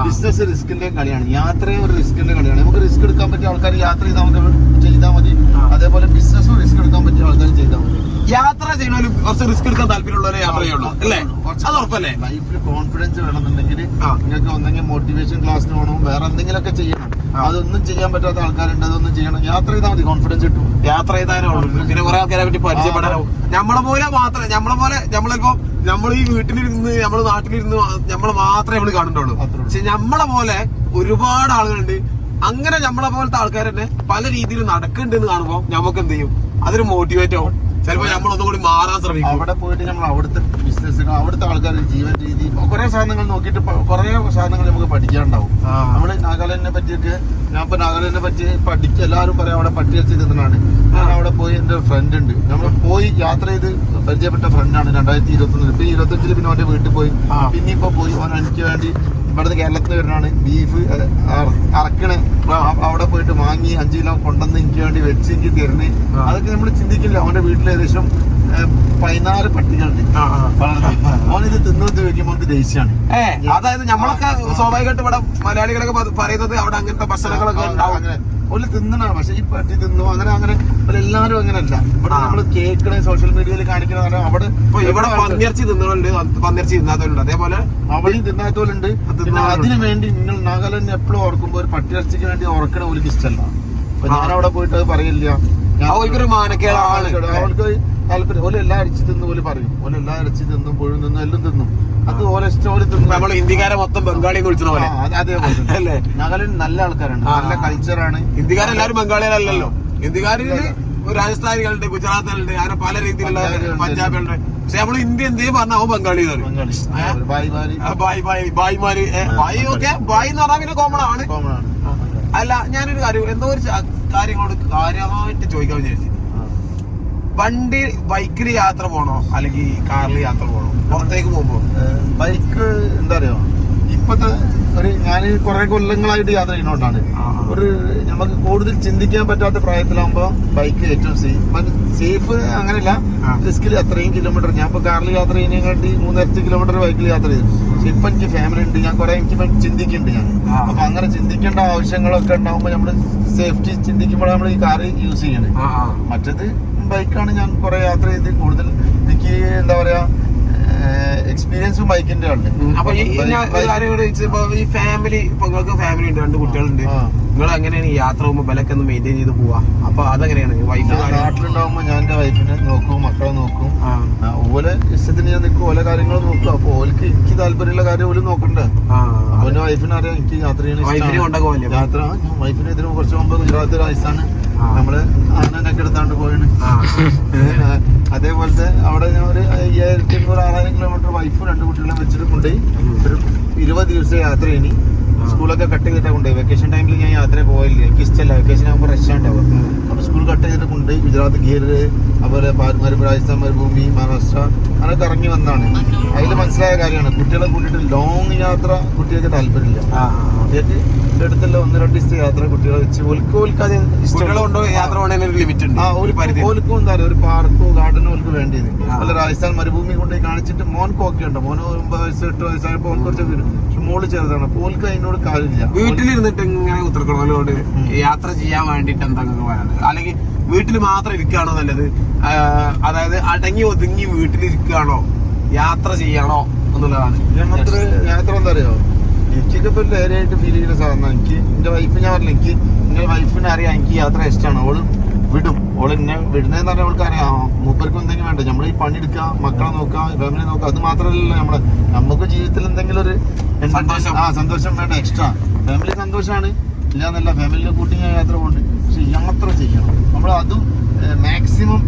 ബിസിനസ് റിസ്കിന്റെ കളിയാണ്. യാത്രയും ഒരു റിസ്കിന്റെ കളിയാണ്. നമുക്ക് റിസ്ക് എടുക്കാൻ പറ്റിയ ആൾക്കാർ യാത്ര ചെയ്താൽ മതി. അതേപോലെ ബിസിനസ്സും റിസ്ക് എടുക്കാൻ പറ്റിയ ആൾക്കാർ ചെയ്താൽ മതി. യാത്ര ചെയ്യണ കുറച്ച് റിസ്ക് എടുക്കാൻ താല്പര്യമുള്ളവരെ യാത്ര ചെയ്യുള്ളൂ അല്ലേ? അത് ഉറപ്പല്ലേ? ലൈഫിൽ കോൺഫിഡൻസ് വേണമെന്നുണ്ടെങ്കിൽ നിങ്ങൾക്ക് ഒന്നെങ്കിൽ മോട്ടിവേഷൻ ക്ലാസ്സിന് പോകണം, വേറെ എന്തെങ്കിലുമൊക്കെ ചെയ്യണം. അതൊന്നും ചെയ്യാൻ പറ്റാത്ത ആൾക്കാരുണ്ട്, അതൊന്നും ചെയ്യണം. യാത്ര ചെയ്താൽ മതി, കോൺഫിഡൻസ് കിട്ടും. യാത്ര ചെയ്താലേ ഉള്ളൂ. പിന്നെ കുറെ ആൾക്കാരെ പറ്റി പരിചയപ്പെടാനാവും. നമ്മളിപ്പോ നമ്മൾ ഈ വീട്ടിലിരുന്ന് നമ്മള് നാട്ടിലിരുന്ന് നമ്മള് മാത്രമേ നമ്മള് കാണുന്നുള്ളൂ. പക്ഷെ നമ്മളെ പോലെ ഒരുപാട് ആളുകളുണ്ട്. അങ്ങനെ നമ്മളെ പോലത്തെ ആൾക്കാർ തന്നെ പല രീതിയിൽ നടക്കുന്നുണ്ടെന്ന് കാണുമ്പോൾ നമുക്ക് എന്ത് ചെയ്യും, അതൊരു മോട്ടിവേറ്റ് ആവും. ചിലപ്പോ നമ്മളൊന്നും കൂടി മാറാൻ ശ്രമിക്കും. അവിടെ പോയിട്ട് നമ്മൾ അവിടുത്തെ ബിസിനസ്സുകൾ, അവിടുത്തെ ആൾക്കാരുടെ ജീവൻ രീതി, കുറെ സാധനങ്ങൾ നോക്കിയിട്ട് കുറെ സാധനങ്ങൾ നമുക്ക് പഠിക്കാനുണ്ടാവും. നമ്മള് നാഗാലാൻഡിനെ പറ്റിയൊക്കെ, ഞാൻ ഇപ്പൊ നാഗാലാൻഡിനെ പറ്റി എല്ലാവരും പറയാം അവിടെ പട്ടി വെച്ച് തിന്നണാണ്. ഞാൻ അവിടെ പോയി, എന്റെ ഫ്രണ്ട് ഉണ്ട്, നമ്മൾ പോയി യാത്ര ചെയ്ത് പരിചയപ്പെട്ട ഫ്രണ്ടാണ്. 2021 ഇപ്പൊ 25 പിന്നെ അവന്റെ വീട്ടിൽ പോയി. പിന്നെ ഇപ്പൊ പോയി അവൻ എനിക്ക് വേണ്ടി ഇവിടുന്ന് കേരളത്തിൽ വരുന്നതാണ് ബീഫ് അറക്കണേ. അവിടെ പോയിട്ട് വാങ്ങി 5 കിലോ കൊണ്ടുവന്ന് എനിക്ക് വേണ്ടി വെച്ച് എനിക്ക് തരുന്നേ. അതൊക്കെ നമ്മൾ ചിന്തിക്കില്ല. അവന്റെ വീട്ടിൽ ഏകദേശം 14 പട്ടികളുണ്ട്. അവനിത് തിന്നത് ചോദിക്കുമ്പോൾ ദേഷ്യമാണ്. അതായത് നമ്മളൊക്കെ സ്വാഭാവികമായിട്ട് ഇവിടെ മലയാളികളൊക്കെ പറയുന്നത് അവിടെ അങ്ങനത്തെ ഭക്ഷണങ്ങളൊക്കെ അങ്ങനെ ഒരു തിന്നണാണ്. പക്ഷെ ഈ പട്ടി തിന്നു അങ്ങനെ എല്ലാരും അങ്ങനെയല്ല. ഇവിടെ നമ്മൾ കേൾക്കണ സോഷ്യൽ മീഡിയയിൽ കാണിക്കണ അവിടെ ഇവിടെ പന്നിയിറച്ചി തിന്നലുണ്ട്, പന്നിയിറച്ചി തിന്നാത്തവരുണ്ട്. അതേപോലെ അവിടെയും തിന്നാത്തവരുണ്ട്. പിന്നെ അതിനു വേണ്ടി നിങ്ങൾ നാഗാലാൻഡ് എപ്പോഴും ഓർക്കുമ്പോൾ ഒരു പട്ടിയിറച്ചിക്ക് വേണ്ടി ഓർക്കണ ഒരു ഇഷ്ടമല്ല. അപ്പൊ ഞാൻ അവിടെ പോയിട്ട് അത് പറയില്ല. അവർക്കൊരു മാനക്കേടാണ്. അവർക്ക് താല്പര്യം. ഓല എല്ലാ ഇറച്ചി തിന്നു പോലെ പറയും. ഓല എല്ലാ ഇറച്ചി തിന്നും പുഴു തിന്നും എല്ലാം തിന്നും. അത് ഓല ഇഷ്ടം പോലെ തിന്നും. നമ്മള് ഇന്ത്യക്കാരെ മൊത്തം ബംഗാളി വിളിച്ച പോലെ. അതേപോലെ അല്ലേ? നാഗാലാൻഡ് നല്ല ആൾക്കാരാണ്, നല്ല കൾച്ചറാണ്. ഇന്ത്യക്കാരെല്ലാരും ബംഗാളികളല്ലല്ലോ. ഇന്ത്യക്കാരില് രാജസ്ഥാനികളുണ്ട്, ഗുജറാത്തുകളുണ്ട്, അങ്ങനെ പല രീതിയിലുള്ള പഞ്ചാബികളുണ്ട്. പക്ഷെ നമ്മള് ഇന്ത്യ എന്തേലും പറഞ്ഞാൽ അവൻ ബംഗാളി ബായിമാര്. ബായി ഒക്കെ ബായി എന്ന് പറഞ്ഞാൽ പിന്നെ കോമൺ ആണ്. അല്ല, ഞാനൊരു കാര്യം എന്തോ ഒരു കാര്യങ്ങളോട് കാര്യമായിട്ട് ചോദിക്കാൻ വിചാരിച്ചു. വണ്ടി ബൈക്കിൽ യാത്ര പോകണോ അല്ലെങ്കിൽ കാറിൽ യാത്ര പോകണോ? പുറത്തേക്ക് പോകുമ്പോ ബൈക്ക് എന്താ പറയാ, ഇപ്പത്തെ ഒരു ഞാൻ കുറെ കൊല്ലങ്ങളായിട്ട് യാത്ര ചെയ്യുന്നോണ്ടാണ് ഒരു നമുക്ക് കൂടുതൽ ചിന്തിക്കാൻ പറ്റാത്ത പ്രായത്തിലാകുമ്പോ ബൈക്ക് ഏറ്റവും സേഫ്. അങ്ങനെയല്ല, റിസ്കിൽ അത്രയും കിലോമീറ്റർ ഞാൻ ഇപ്പൊ കാറിൽ യാത്ര ചെയ്യുന്നതിനെക്കാട്ടി 3 കിലോമീറ്റർ ബൈക്കിൽ യാത്ര ചെയ്തു. പക്ഷെ ഇപ്പൊ എനിക്ക് ഫാമിലി ഉണ്ട്, ഞാൻ കുറെ എനിക്ക് ചിന്തിക്കുന്നുണ്ട് ഞാൻ. അപ്പൊ അങ്ങനെ ചിന്തിക്കേണ്ട ആവശ്യങ്ങളൊക്കെ ഉണ്ടാവുമ്പോ നമ്മള് സേഫ്റ്റി ചിന്തിക്കുമ്പോഴാണ് നമ്മൾ ഈ കാറ് യൂസ് ചെയ്യണേ. മറ്റത് ബൈക്കാണ്. ഞാൻ കുറെ യാത്ര ചെയ്ത് കൂടുതൽ എനിക്ക് എന്താ പറയാ എക്സ്പീരിയൻസും ബൈക്കിന്റെ ഉണ്ട്. അപ്പൊ ഈ ഫാമിലി, ഇപ്പൊ നിങ്ങൾക്ക് ഫാമിലി ഉണ്ട്, 2 കുട്ടികളുണ്ട്. നിങ്ങൾ എങ്ങനെയാണ് ഈ യാത്ര പോകുമ്പോ ബലൊക്കെ ഒന്ന് മെയിൻറ്റെയിൻ ചെയ്ത് പോവാ? അപ്പൊ അതെങ്ങനെയാണ്? വൈഫ് നാട്ടിലുണ്ടാവുമ്പോ ഞാൻ എന്റെ വൈഫിനെ നോക്കും, മക്കളെ നോക്കും. ഓലെ ഇഷ്ടത്തിന് ഞാൻ നിൽക്കും, ഓലെ കാര്യങ്ങൾ നോക്കും. അപ്പൊ ഓൽക്ക് എനിക്ക് താല്പര്യമുള്ള കാര്യം ഓല് നോക്കണ്ടേ. അപ്പൊ എന്റെ വൈഫിനെ അറിയാം എനിക്ക് യാത്ര ചെയ്യണ യാത്ര. വൈഫിന് ഇതിന് കുറച്ച് മുമ്പ് ഗുജറാത്ത്, രാജസ്ഥാൻ നമ്മള് ആനൊക്കെ എടുത്താണ്ട് പോയാണ്. അതേപോലത്തെ അവിടെ ഞാൻ ഒരു 5800-6000 കിലോമീറ്റർ വൈഫും 2 കുട്ടികളെ വെച്ചിട്ട് കൊണ്ടുപോയി ഒരു 20 ദിവസം യാത്ര ചെയ്യണി. സ്കൂളൊക്കെ കട്ട് ചെയ്തിട്ടാ കൊണ്ടുപോയി. വെക്കേഷൻ ടൈമിൽ ഞാൻ യാത്ര പോയില്ല, എനിക്ക് ഇഷ്ടമല്ല. വെക്കേഷൻ ആകുമ്പോൾ റഷ് ഉണ്ടാവും. അപ്പൊ സ്കൂൾ കട്ട് ചെയ്തിട്ട് കൊണ്ടുപോയി ഗുജറാത്ത് ഗീർ, അതുപോലെ രാജസ്ഥാൻ മരുഭൂമി, മഹാരാഷ്ട്ര അങ്ങനെയൊക്കെ ഇറങ്ങി വന്നതാണ്. അതിൽ മനസ്സിലായ കാര്യമാണ് കുട്ടികളെ കൂട്ടിയിട്ട് ലോങ് യാത്ര കുട്ടികൾക്ക് താല്പര്യമില്ല. കുട്ടികൾക്ക് എൻ്റെ അടുത്തുള്ള 1-2 ദിവസത്തെ യാത്ര കുട്ടികളെ വെച്ച് ഓൽക്കാതെ കുട്ടികളുണ്ടോ യാത്ര പോകണതിന് ഒരു ലിമിറ്റ് ഉണ്ട്. ഒരു ഓൽക്കും എന്താ പറയുക ഒരു പാർക്കോ ഗാർഡനോ ഓൽക്ക് വേണ്ടിയത്. അല്ല രാജസ്ഥാൻ മരുഭൂമി കൊണ്ട് കാണിച്ചിട്ട് മോൻക്ക് ഓക്കെ ഉണ്ടോ, മോന് 9 വയസ്സ് 8 വയസ്സായപ്പോൾ ഓൻ കുറച്ച് വരും, പക്ഷെ മോള് ചെറുതാണ്. അപ്പോൾ ഓൽക്ക് അതിനോട് കാര്യമില്ല. വീട്ടിലിരുന്നിട്ട് ഇങ്ങനെ ഉത്തരക്കടലോട് യാത്ര ചെയ്യാൻ വേണ്ടിട്ട് എന്താ പറയുന്നത്, അല്ലെങ്കിൽ വീട്ടിൽ മാത്രം ഇരിക്കുകയാണോ നല്ലത്, അതായത് അടങ്ങി ഒതുങ്ങി വീട്ടിലിരിക്കുകയാണോ യാത്ര ചെയ്യണോ എന്നുള്ളതാണ്. യാത്ര എന്താ അറിയോ, എനിക്കൊക്കെ ഇപ്പൊ നേരെയായിട്ട് ഫീൽ ചെയ്യുന്ന സാധനം. എനിക്ക് എന്റെ വൈഫ്, ഞാൻ പറഞ്ഞില്ല, എനിക്ക് എന്റെ വൈഫിനെ അറിയാം എനിക്ക് യാത്ര ഇഷ്ടമാണ്. ഓള് വിടും, ഓള് എന്നെ വിടുന്നതെന്ന് പറഞ്ഞാൽ അവൾക്ക് അറിയാം മൂപ്പർക്കും എന്തെങ്കിലും വേണ്ട. നമ്മൾ ഈ പണിയെടുക്കുക, മക്കളെ നോക്കുക, ഫാമിലി നോക്കുക, അത് മാത്രമല്ലല്ലോ നമുക്ക് ജീവിതത്തിൽ എന്തെങ്കിലും ഒരു സന്തോഷം വേണ്ട എക്സ്ട്രാ. ഫാമിലി സന്തോഷമാണ് ഇല്ലാന്നല്ല, ഫാമിലിനെ കൂട്ടി ഞാൻ യാത്ര പോകുന്നുണ്ട്. പക്ഷെ യാത്ര ചെയ്യണം നമ്മൾ, അതും മാക്സിമം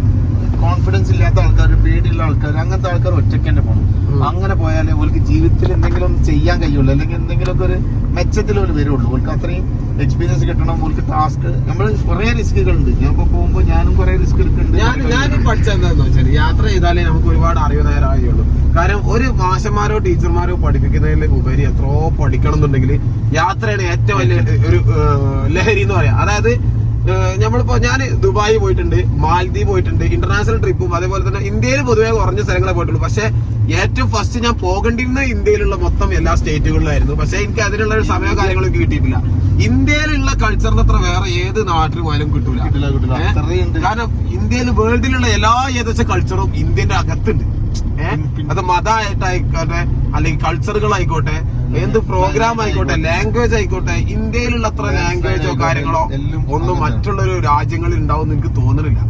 കോൺഫിഡൻസ് ഇല്ലാത്ത ആൾക്കാർ, പേടിയുള്ള ആൾക്കാർ, അങ്ങനത്തെ ആൾക്കാർ ഒറ്റയ്ക്ക് തന്നെ പോകണം. അങ്ങനെ പോയാലേ ഓൾക്ക് ജീവിതത്തിൽ എന്തെങ്കിലും ചെയ്യാൻ കഴിയുള്ളൂ, അല്ലെങ്കിൽ എന്തെങ്കിലുമൊക്കെ ഒരു മെച്ചത്തിൽ ഓല് വരുള്ളൂ. ഓൾക്ക് അത്രയും എക്സ്പീരിയൻസ് കിട്ടണം. ഓൾക്ക് ടാസ്ക്, നമ്മൾ കുറെ റിസ്കുകളുണ്ട്. ഞാൻ ഇപ്പോൾ പോകുമ്പോൾ ഞാനും കുറെ റിസ്ക് എടുക്കുന്നുണ്ട്. ഞാനും പഠിച്ചെന്താന്ന് വെച്ചാൽ യാത്ര ചെയ്താലേ നമുക്ക് ഒരുപാട് അറിവ് നേരമായുള്ളൂ. കാരണം ഒരു മാഷന്മാരോ ടീച്ചർമാരോ പഠിപ്പിക്കുന്നതിൽ ഉപരി എത്രയോ പഠിക്കണം എന്നുണ്ടെങ്കിൽ യാത്രയാണ് ഏറ്റവും വലിയ ഒരു ലഹരി എന്ന് പറയാം. അതായത് നമ്മളിപ്പോ ഞാൻ ദുബായി പോയിട്ടുണ്ട്, മാൽദീവ് പോയിട്ടുണ്ട്, ഇന്റർനാഷണൽ ട്രിപ്പും അതേപോലെ തന്നെ ഇന്ത്യയിൽ പൊതുവേ കുറഞ്ഞ സ്ഥലങ്ങളെ പോയിട്ടുള്ളൂ. പക്ഷെ ഏറ്റവും ഫസ്റ്റ് ഞാൻ പോകേണ്ടിരുന്ന ഇന്ത്യയിലുള്ള മൊത്തം എല്ലാ സ്റ്റേറ്റുകളിലായിരുന്നു. പക്ഷെ എനിക്ക് അതിനുള്ള ഒരു സമയ കാര്യങ്ങളൊക്കെ കിട്ടിയിട്ടില്ല. ഇന്ത്യയിലുള്ള കൾച്ചറിന് അത്ര വേറെ ഏത് നാട്ടിൽ പോയാലും കിട്ടൂല. കാരണം ഇന്ത്യയിൽ വേൾഡിലുള്ള എല്ലാ ഏകദേശം കൾച്ചറും ഇന്ത്യന്റെ അകത്തുണ്ട്. അത് മതമായിട്ടായിക്കോട്ടെ, അല്ലെങ്കിൽ കൾച്ചറുകളായിക്കോട്ടെ, എന്ത് പ്രോഗ്രാം ആയിക്കോട്ടെ, ലാംഗ്വേജ് ആയിക്കോട്ടെ, ഇന്ത്യയിലുള്ള അത്ര ലാംഗ്വേജോ കാര്യങ്ങളോ ഒന്നും മറ്റുള്ളൊരു രാജ്യങ്ങളിൽ ഉണ്ടാവും എനിക്ക് തോന്നുന്നില്ല.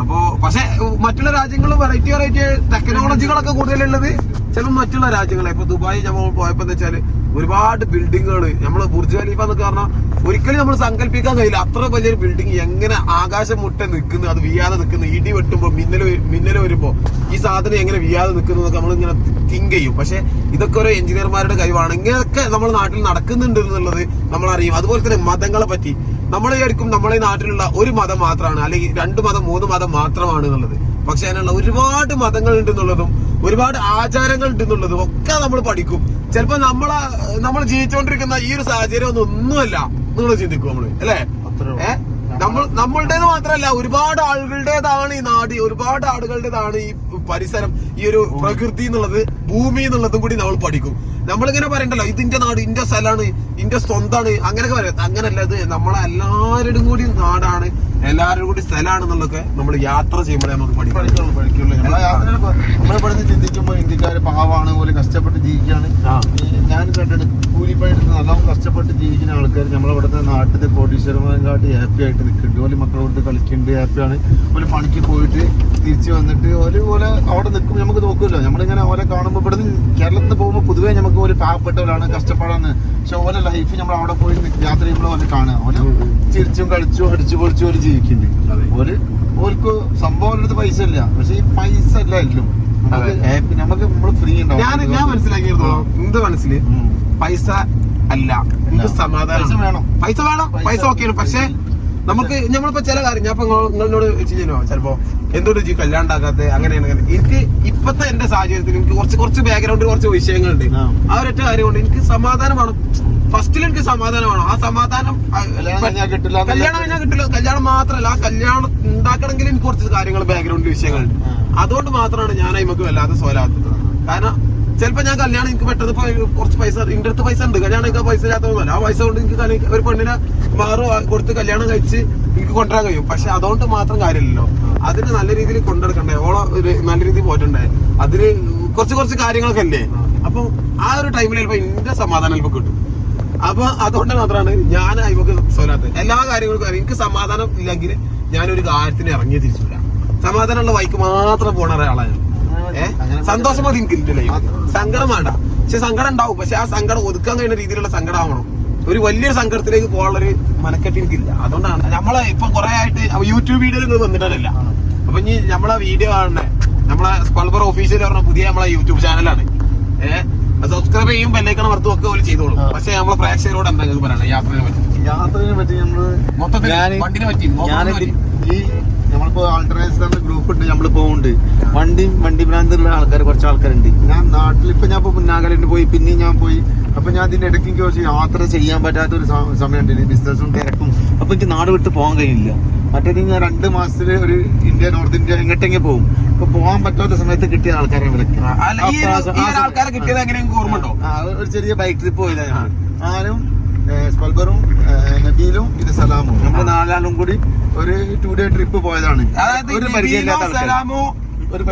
അപ്പോ പക്ഷെ മറ്റുള്ള രാജ്യങ്ങളും വെറൈറ്റി ടെക്നോളജികളൊക്കെ കൂടുതലുള്ളത് ചിലപ്പോൾ മറ്റുള്ള രാജ്യങ്ങളെ. ഇപ്പൊ ദുബായ് നമ്മൾ പോയപ്പോ എന്താ വെച്ചാല് ഒരുപാട് ബിൽഡിങ്ങുകൾ, നമ്മള് ബുർജ് ഖലീഫ എന്നൊക്കെ പറഞ്ഞാൽ ഒരിക്കലും നമ്മൾ സങ്കല്പിക്കാൻ കഴിയില്ല. അത്ര വലിയൊരു ബിൽഡിംഗ് എങ്ങനെ ആകാശം മുട്ട നിൽക്കുന്നു, അത് വീയാതെ നിൽക്കുന്നു, ഇടി വെട്ടുമ്പോ മിന്നൽ വരുമ്പോ ഈ സാധനം എങ്ങനെ വീയാതെ നിൽക്കുന്നു എന്നൊക്കെ നമ്മളിങ്ങനെ തിങ്ക് ചെയ്യും. പക്ഷെ ഇതൊക്കെ ഓരോ എഞ്ചിനീയർമാരുടെ കഴിവാണ്. ഇങ്ങനെയൊക്കെ നമ്മുടെ നാട്ടിൽ നടക്കുന്നുണ്ട് എന്നുള്ളത് നമ്മൾ അറിയും. അതുപോലെ തന്നെ മതങ്ങളെ പറ്റി നമ്മൾ വിചാരിക്കും നമ്മളെ നാട്ടിലുള്ള ഒരു മതം മാത്രമാണ്, അല്ലെങ്കിൽ 2 മതം 3 മതം മാത്രമാണ് എന്നുള്ളത്. പക്ഷെ അതിനുള്ള ഒരുപാട് മതങ്ങൾ ഉണ്ടെന്നുള്ളതും ഒരുപാട് ആചാരങ്ങൾ ഉണ്ടെന്നുള്ളതും ഒക്കെ നമ്മൾ പഠിക്കും. ചിലപ്പോ നമ്മൾ ജീവിച്ചുകൊണ്ടിരിക്കുന്ന ഈ ഒരു സാഹചര്യം ഒന്നുമല്ല നിങ്ങൾ ചിന്തിക്കും നമ്മള്, അല്ലേ? നമ്മളുടേത് മാത്രമല്ല, ഒരുപാട് ആളുകളുടേതാണ് ഈ നാട്, ഒരുപാട് ആളുകളുടേതാണ് ഈ പരിസരം, ഈ ഒരു പ്രകൃതി എന്നുള്ളത്, ഭൂമി എന്നുള്ളതും കൂടി നമ്മൾ പഠിക്കും. നമ്മളിങ്ങനെ പറയണ്ടല്ലോ ഇതിന്റെ നാട്, ഇന്റെ സ്ഥലമാണ്, ഇന്റെ സ്വന്തമാണ്, അങ്ങനെയൊക്കെ പറയാം. അങ്ങനല്ല, ഇത് നമ്മളെ എല്ലാവരുടെയും കൂടി നാടാണ്, എല്ലാവരും കൂടി സ്ഥലമാണെന്നുള്ളതൊക്കെ നമ്മൾ യാത്ര ചെയ്യുമ്പോഴേ നമുക്ക് പഠിക്കുള്ളൂ. നമ്മളിവിടുന്ന് ചിന്തിക്കുമ്പോൾ ഇന്ത്യക്കാര് പാവാണ്, പോലെ കഷ്ടപ്പെട്ട് ജീവിക്കുകയാണ്. ഞാൻ കണ്ടിട്ട് കൂലിപ്പണിയെടുത്ത് നല്ലോണം കഷ്ടപ്പെട്ട് ജീവിക്കുന്ന ആൾക്കാർ നമ്മളിവിടുത്തെ നാട്ടിലെ കോടീശ്വരന്മാരെക്കാട്ടി ഹാപ്പി ആയിട്ട് നിൽക്കുന്നുണ്ട്. ഓല് മക്കളോട് കളിക്കുന്നുണ്ട്, ഹാപ്പിയാണ്. ഒരു പണിക്ക് പോയിട്ട് തിരിച്ചു വന്നിട്ട് പോലെ അവിടെ നിൽക്കും. നമുക്ക് നോക്കുമല്ലോ, നമ്മളിങ്ങനെ ഓലെ കാണുമ്പോൾ ഇവിടുന്ന് കേരളത്തിൽ നിന്ന് പോകുമ്പോൾ പൊതുവേ നമുക്ക് ഒരു പാവപ്പെട്ടവരാണ്, കഷ്ടപ്പാടാണ്. പക്ഷെ ഓലെ ലൈഫ് നമ്മൾ അവിടെ പോയി യാത്ര ചെയ്യുമ്പോൾ ഓലെ കാണുക, ഓലെ ചിരിച്ചും കളിച്ചും അടിച്ചു പൊളിച്ചും ഓല് ജീവിക്കുന്നുണ്ട്. ഓർക്ക് സംഭവം അടുത്ത് പൈസ ഇല്ല, പക്ഷെ ഈ പൈസ അല്ല എല്ലാം നമുക്ക് നമ്മള് ഫ്രീ ഉണ്ടാവും. ഞാൻ മനസ്സിലാക്കിയെടുത്തോളാം എന്റെ മനസ്സിൽ പൈസ അല്ല, സമാധാനം വേണം. പൈസ വേണം, പൈസ ഓക്കെയാണ്. പക്ഷെ നമുക്ക് നമ്മളിപ്പോ ചില കാര്യം ഞാൻ ഇപ്പൊ നിങ്ങളോട് ചെയ്യുന്നോ, ചിലപ്പോ എന്തുകൊണ്ട് കല്യാണം ഉണ്ടാക്കാത്ത അങ്ങനെയാണ്. എനിക്ക് ഇപ്പത്തെ എന്റെ സാഹചര്യത്തിൽ എനിക്ക് കുറച്ച് ബാക്ക്ഗ്രൗണ്ടിൽ കുറച്ച് വിഷയങ്ങളുണ്ട്. ആ ഒരൊറ്റ കാര്യം കൊണ്ട് എനിക്ക് സമാധാനം വേണം. ഫസ്റ്റിൽ എനിക്ക് സമാധാനം വേണം. ആ സമാധാനം കല്യാണം കഴിഞ്ഞാൽ കിട്ടില്ല. കല്യാണം മാത്രമല്ല, ആ കല്യാണം ഉണ്ടാക്കണമെങ്കിൽ എനിക്ക് കുറച്ച് കാര്യങ്ങൾ ബാക്ക്ഗ്രൗണ്ടിൽ വിഷയങ്ങളുണ്ട്. അതുകൊണ്ട് മാത്രമാണ് ഞാൻ അതിമക്ക് വല്ലാതെ സ്വലാത്തത്. കാരണം ചിലപ്പോ ഞാൻ കല്യാണം എനിക്ക് പെട്ടെന്ന് കുറച്ച് പൈസ, എന്റെ അടുത്ത് പൈസ ഉണ്ട്, കല്യാണം എനിക്ക് പൈസ ഇല്ലാത്തതൊന്നുമല്ല. ആ പൈസ കൊണ്ട് എനിക്ക് ഒരു പെണ്ണിനെ മാറും കൊടുത്ത് കല്യാണം കഴിച്ച് എനിക്ക് കൊണ്ടുവരാൻ കഴിയും. പക്ഷെ അതുകൊണ്ട് മാത്രം കാര്യമില്ലല്ലോ, അതിന് നല്ല രീതിയിൽ കൊണ്ടെടുക്കണ്ടേ, ഓളെ ഒരു നല്ല രീതിയിൽ പോയിട്ടുണ്ടേ, അതിന് കുറച്ച് കാര്യങ്ങളൊക്കെ അല്ലേ. അപ്പൊ ആ ഒരു ടൈമിൽ ചിലപ്പോ എന്റെ സമാധാനം ചിലപ്പോ കിട്ടും. അപ്പൊ അതുകൊണ്ട് മാത്രമാണ് ഞാൻ അതിമക്ക് സ്വലാത്തത്. എല്ലാ കാര്യങ്ങൾക്കും എനിക്ക് സമാധാനം ഇല്ലെങ്കിൽ ഞാനൊരു കാര്യത്തിന് ഇറങ്ങി തിരിച്ചില്ല. സമാധാനമുള്ള വൈക്ക് മാത്രം പോണ ഒരാളാണ്. സന്തോഷം മതി എനിക്കില്ലേ, സങ്കടം വേണ്ട. പക്ഷെ സങ്കടം ഉണ്ടാവും, പക്ഷെ ആ സങ്കടം ഒതുക്കാൻ കഴിയുന്ന രീതിയിലുള്ള സങ്കടം ആവണം. ഒരു വലിയൊരു സങ്കടത്തിലേക്ക് പോകാനുള്ളൊരു മനക്കെട്ട് എനിക്കില്ല. അതുകൊണ്ടാണ് നമ്മളെ ഇപ്പൊ കുറെ ആയിട്ട് യൂട്യൂബ് വീഡിയോയിൽ വന്നിട്ടില്ല. അപ്പൊ ഇനി നമ്മളെ വീഡിയോ കാണണേ നമ്മളെ സ്പൾബർ ഒഫീഷ്യൽ പറഞ്ഞ പുതിയ നമ്മളെ യൂട്യൂബ് ചാനലാണ്. സബ്സ്ക്രൈബ് ചെയ്യും, ബെല്ലൈക്കൺ വർത്തും ഒക്കെ പോലെ ചെയ്തോളും. പക്ഷെ നമ്മളെ പ്രേക്ഷകരോട് എന്തെങ്കിലും പറയണം യാത്രയെ പറ്റി നമ്മള് മൊത്തത്തിൽ വണ്ടിനെ പറ്റി. ഈ നമ്മളിപ്പോ ആൾട്ടർനേറ്റീവ് ഗ്രൂപ്പ് ഉണ്ട്, നമ്മൾ പോകുന്നുണ്ട്. വണ്ടി ഭ്രാന്തുള്ള ആൾക്കാർ കുറച്ച് ആൾക്കാരുണ്ട്. ഞാൻ നാട്ടിൽ ഇപ്പൊ ഞാൻ ഇപ്പൊ നാഗാലാൻഡ് പോയി, പിന്നെയും ഞാൻ പോയി അപ്പൊ ഞാൻ ഇതിന്റെ ഇടയ്ക്ക് എനിക്ക് കുറച്ച് യാത്ര ചെയ്യാൻ പറ്റാത്ത ഒരു സമയമുണ്ട്, ബിസിനസ്സും തിരക്കും. അപ്പൊ എനിക്ക് നാട് വിട്ട് പോകാൻ കഴിയില്ല. മറ്റേത് ഞാൻ 2 മാസത്തിൽ ഒരു ഇന്ത്യ, നോർത്ത് ഇന്ത്യ എങ്ങോട്ടെങ്കിൽ പോകും. അപ്പൊ പോകാൻ പറ്റാത്ത സമയത്ത് കിട്ടിയ ആൾക്കാരെ വിളിക്കും. ആൾക്കാരെ കിട്ടിയത് എങ്ങനെയെങ്കിലും ഓർമ്മ ഉണ്ടോ? ഒരു ചെറിയ ബൈക്ക് ട്രിപ്പ് പോയില്ല ഞാനും സ്പൽബറും നബീലും പിന്നെ സലാമും, നമ്മൾ 4 ആളും കൂടി ഒരു 2 ഡേ ട്രിപ്പ് പോയതാണ്. ഒരു പരിചയമില്ലാത്ത സലാമോ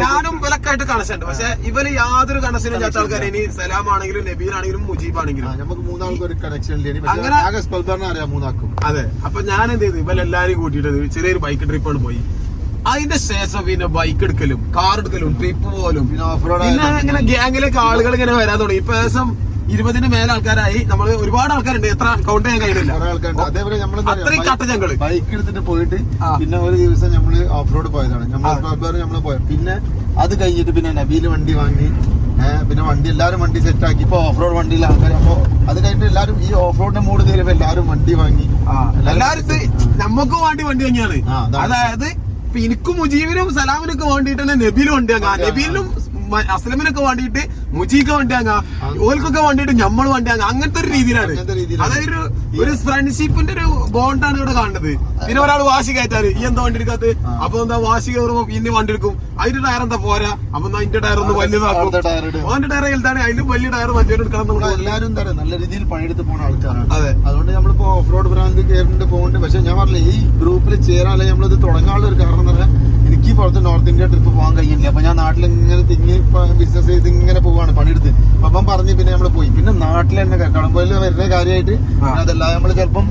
ഞാനും ഇവലൊക്കെയായിട്ട് കണക്ഷൻ ഉണ്ട്. പക്ഷെ ഇവര് യാതൊരു കണക്ഷനും ഇല്ലാത്ത ആൾക്കാർ. ഇനി സലാമാണെങ്കിലും നബീലാണെങ്കിലും മുജീബാണെങ്കിലും നമുക്ക് 3 ആൾക്കും ഒരു കണക്ഷൻ അങ്ങനെ സ്പൽബറിനെ അറിയാം 3 ആൾക്കും. അതെ. അപ്പൊ ഞാൻ എന്ത് ചെയ്തു, ഇവരെല്ലാരും കൂട്ടിയിട്ട് ചെറിയൊരു ബൈക്ക് ട്രിപ്പാണ് പോയി. അതിന്റെ ശേഷം പിന്നെ ബൈക്ക് എടുക്കലും കാർ എടുക്കലും ട്രിപ്പ് പോലും പിന്നെ ഇങ്ങനെ ഗ്യാങ്ങിലേക്ക് ആളുകൾ ഇങ്ങനെ വരാൻ തുടങ്ങി. ഇപ്പൊ ഏകദേശം 20-ന് മേലെ ആൾക്കാരായി. നമ്മള് ഒരുപാട് ആൾക്കാരുണ്ട്, എത്ര കൗണ്ട് ചെയ്യാൻ കഴിയില്ല. അതേപോലെ അത്രയും കട്ട ഞങ്ങള് ബൈക്ക് എടുത്തിട്ട് പോയിട്ട് പിന്നെ ഒരു ദിവസം നമ്മള് ഓഫ് റോഡ് പോയതാണ്. നമ്മള് പോയത്. പിന്നെ അത് കഴിഞ്ഞിട്ട് പിന്നെ നബീല് വണ്ടി വാങ്ങി, പിന്നെ വണ്ടി എല്ലാരും വണ്ടി സെറ്റ് ആക്കി. ഇപ്പൊ ഓഫ് റോഡ് വണ്ടിയിൽ ആൾക്കാർ. അപ്പൊ അത് കഴിഞ്ഞിട്ട് എല്ലാരും ഈ ഓഫ് റോഡിന്റെ മൂഡ് കയറിയപ്പോ എല്ലാരും വണ്ടി വാങ്ങി. എല്ലാരും നമുക്കും വേണ്ടി വണ്ടി വാങ്ങിയാണ്. അതായത് ഇപ്പൊ എനിക്കും മുജീബിനും സലാമിനൊക്കെ വേണ്ടിട്ട് തന്നെ നബീലും വണ്ടി വാങ്ങാം. നബീലിനും അസ്ലമിനൊക്കെ വേണ്ടിയിട്ട് മുജീക്ക് വണ്ടി വാങ്ങാം. ഓൽക്കൊക്കെ വേണ്ടിയിട്ട് നമ്മൾ വണ്ടി വാങ്ങാം. അങ്ങനത്തെ ഒരു രീതിയിലാണ്. അതായത് ഒരു ഫ്രണ്ട്ഷിപ്പിന്റെ ഒരു ബോണ്ടാണ് ഇവിടെ കാണുന്നത്. പിന്നെ ഒരാൾ വാശി കയറ്റാറ്, ഈ എന്താ വണ്ടി എടുക്കാത്ത, അപ്പൊ എന്താ വാശി കയറുമ്പോ പിന്നെ വണ്ടി എടുക്കും. അതിന്റെ ടയർ എന്താ പോരാ, അപ്പൊ അതിന്റെ ടയർ ഒന്ന് വലുതാക്കും. അവന്റെ ടയർ വലുതാണ്, അതിലും വലിയ ടയർ മറ്റേ എടുക്കണം. എല്ലാവരും നല്ല രീതിയിൽ പണിയെടുത്ത് പോകുന്ന ആൾക്കാരാണ്. അതെ. അതുകൊണ്ട് നമ്മളിപ്പോ ഓഫ് റോഡ് ബ്രാൻഡ് കയറുന്നുണ്ട്, പോകുന്നുണ്ട്. പക്ഷെ ഞാൻ പറഞ്ഞില്ല, ഈ ഗ്രൂപ്പിൽ ചേരാൻ അല്ലെങ്കിൽ നമ്മളിത് തുടങ്ങാനുള്ള ഒരു കാരണം എന്ന് പറഞ്ഞാൽ എനിക്ക് പുറത്ത് നോർത്ത് ഇന്ത്യ ട്രിപ്പ് പോകാൻ കഴിയില്ല. അപ്പൊ ഞാൻ നാട്ടിൽ ഇങ്ങനെ തിങ്ങി ബിസിനസ് ചെയ്ത് ഇങ്ങനെ പോവാണ് പണിയെടുത്ത്. അപ്പം പറഞ്ഞ് പിന്നെ നമ്മള് പോയി. പിന്നെ നാട്ടിൽ തന്നെ കടമ്പോയിൽ വരുന്ന കാര്യമായിട്ട് അതല്ല, നമ്മള് ചിലപ്പം